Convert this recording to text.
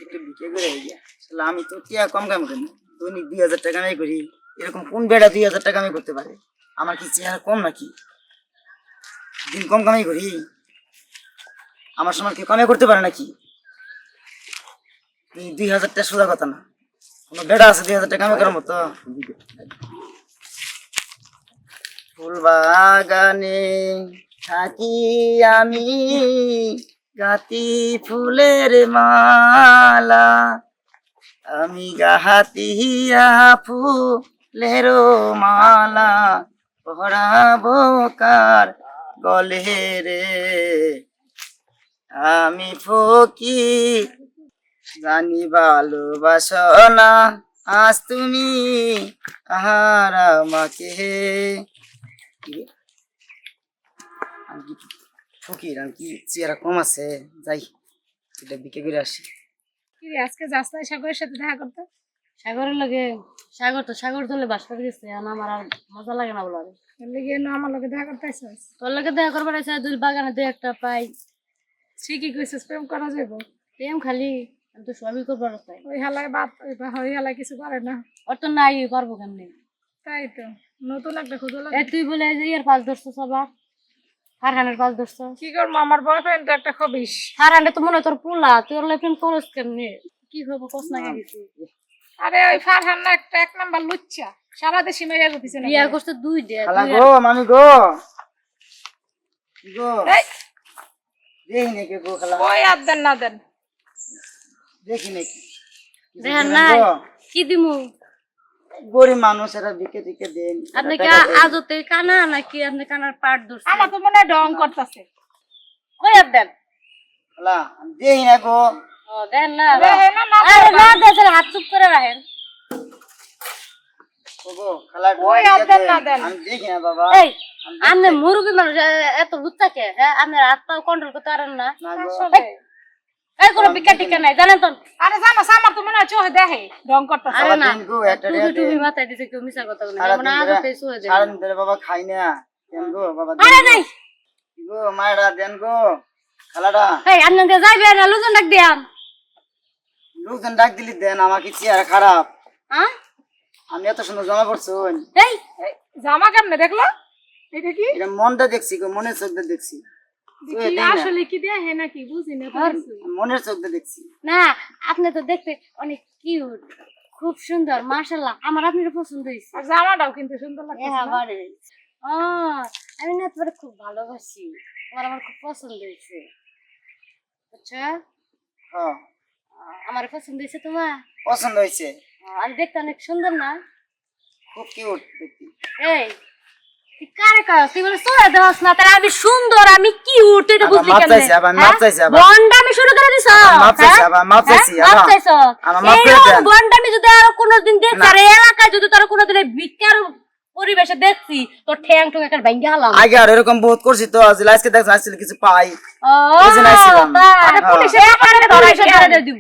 একটু বিক্রি করে গিয়া আমি তো টিয়া কম কাম করি, দৈনিক 2000 টাকা কামাই করি। এরকম কোন বেড়া 2000 টাকা কামাই করতে পারে? আমার কি চেহারা কম নাকি? দিন কম কামাই করি, আমার সময় কেউ কামাই করতে পারে নাকি? 2000 টাকা সোজা কথা না, কোনো বেড়া আছে 2000 টাকা কামাই করার মতো? ফুল বাগানে থাকি আমি, গাতি ফুলের মালা, আমি গাহাতিয়া ফুলের মালা, পরাবো কার গলে রে? আমি ফকির জানি ভালোবাসো না, আজ তুমি আর আমাকে। আমি কি ফকির? আমি কি চেহারা কম আছে? যাই এটা বিক্রি করে আসি। আজকে যাস না সাগরের সাথে দেখা করতে? সাগরের লাগে সাগর ধরলে বাস করে গেছে, আমার আর মজা লাগে না বলার। আমার লগে দেখা করতে আসছিস? তোর লগে দেখা করবার আছে, দুই বাগানে দুই একটা পাই। ঠিকই কইছিস, প্রেম করা যাইব। প্রেম খালি আমি তো সবই করবার চাই। ওই হালায় বাদ, ওই হালায় কিছু করে না। ওর তো নাই পারবো কেমনি? তাই তো নতুন একটা খুঁজো এই তুই বলে যে ইয়ার পাঁচ ধরছস, আবার ফারহানের পাঁচ ধরছস। কি করবো, আমার বয়ফ্রেন্ড তো একটা খবিস। ফারহানটা তো মনে হয় তোর পোলা, তুই ওর প্রেম করস কেমনি? কি হবো কস না গেছি? আরে ওই ফারহান না একটা এক নাম্বার লুচ্চা, সারা দেশে মেয়ে গো পিছনে বিয়া করতে দুই দে। খালা গো, মামি গো, গো দেখি নাকি গো খালা, ওই আর দেন না দেন, দেখি নাকি দেখেন নাই কি দিমু? গরিব মানুষ এরা বিকে টিকে দেন। আপনি কি আজতে কানা নাকি আপনি কানার পাট ধরছেন? আমার তো মনে হয় ডং করতেছে। কই আপনি? খালা আমি দেখি না গো। ও দেন না, দেখে না, না আরে না দেন, হাত চুপ করে রাখেন। ও গো খালা ওই আর দেন না দেন। আমি দেখি না বাবা। এই আপনি মুরগি মানুষ, এত লুচ্চাকে, হ্যাঁ আপনার হাত পা কন্ট্রোল করতে পারেন না? না গো। আসলে এই কোনো বিকা টিকা নাই জানেন তো? আরে জানো আমার তো মনে হয় চোখে দেখে ডং করতেছে। আরে না দিন গো একটা টুপি রেয়া টুপি দেন। মাথায় দিছে, কেউ মিছা কথা বলে সারাদিন না, আজতে শুয়ে দেন। সারাদিন ধরে বাবা খাই না, দেন গো বাবা। আরে নাই গো মায়েরা দেন গো খালাটা। এই আপনি দিয়ে যাইবে না, লোকজন ডাক দিয়াম। লোকজন ডাক দিলি দেন, আমার কি চেহারা খারাপ? হ্যাঁ আমি এত সুন্দর জামা পড়ছুন, এই এই, জামা কেমনে দেখলো? এটা কি এটা মনটা দেখছি গো, মনের চোখ দিয়ে দেখছি। দেখি, আসলে কি দেখে নাকি বুঝি না তো কিছু। মনের চোখ দিয়ে দেখছি। না আপনি তো দেখতে অনেক কিউট, খুব সুন্দর, মাশাআল্লাহ। আমার আপনার পছন্দ হয়েছে। আর জামাটাও কিন্তু সুন্দর লাগছে। হ্যাঁ বাড়ি ও, আমি না তোমার খুব ভালোবাসি, আমার খুব পছন্দ হয়েছে। আচ্ছা হ্যাঁ আমার পছন্দ হয়েছে তোমার? পছন্দ হয়েছে, আমি দেখতে অনেক সুন্দর না? খুব কিউট দেখতে। এই তুই কারে কাজ, তুই বলে সোয়া দেওয়াস না? তাহলে আমি সুন্দর, আমি কিউট, তুই এটা বুঝলি মাপ কেমনে? চাইছি আবার, মাপ চাইছি আবার। বন্ডামি শুরু করে দিছ? মাপ চাইছি আবার, মাপ চাইছি মাপ আবার। চাইছ? আমার মাপ করে এইরকম দেন। বন্ডামি যদি আর কোনোদিন দেখছি, আর এই এলাকায় যদি তোর কোনোদিন ভিক্ষার পরিবেশে দেখছি, তোর ঠ্যাং ঠুং একটা ভাঙ্গা হলাম। আগে আর এরকম বহুত করছি তো, আজ আজকে দেখছি আসলে কিছু পাই। ও এই জন্য আইছিলাম। তাই? হ্যাঁ। পুলিশে ধরাই দিব।